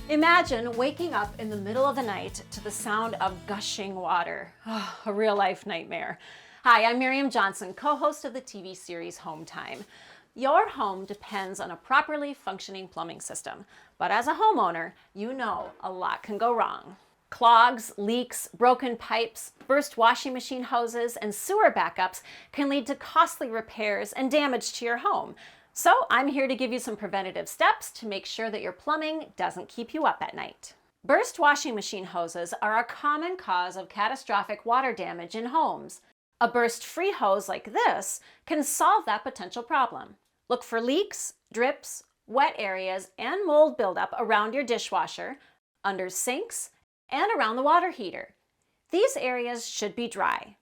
Imagine waking up in the middle of the night to the sound of gushing water. A real life nightmare. Hi, I'm Miriam Johnson, co-host of the TV series Home Time. Your home depends on a properly functioning plumbing system, but as a homeowner, you know a lot can go wrong. Clogs, leaks, broken pipes, burst washing machine hoses, and sewer backups can lead to costly repairs and damage to your home. So I'm here to give you some preventative steps to make sure that your plumbing doesn't keep you up at night. Burst washing machine hoses are a common cause of catastrophic water damage in homes. A burst-free hose like this can solve that potential problem. Look for leaks, drips, wet areas, and mold buildup around your dishwasher, under sinks, and around the water heater. These areas should be dry.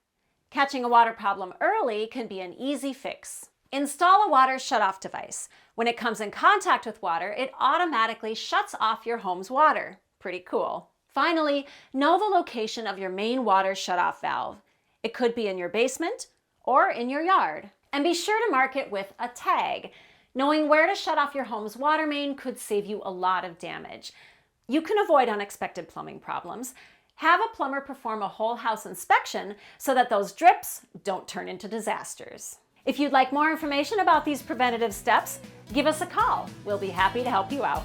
Catching a water problem early can be an easy fix. Install a water shutoff device. When it comes in contact with water, it automatically shuts off your home's water. Pretty cool. Finally, know the location of your main water shutoff valve. It could be in your basement or in your yard. And be sure to mark it with a tag. Knowing where to shut off your home's water main could save you a lot of damage. You can avoid unexpected plumbing problems. Have a plumber perform a whole house inspection so that those drips don't turn into disasters. If you'd like more information about these preventative steps, give us a call. We'll be happy to help you out.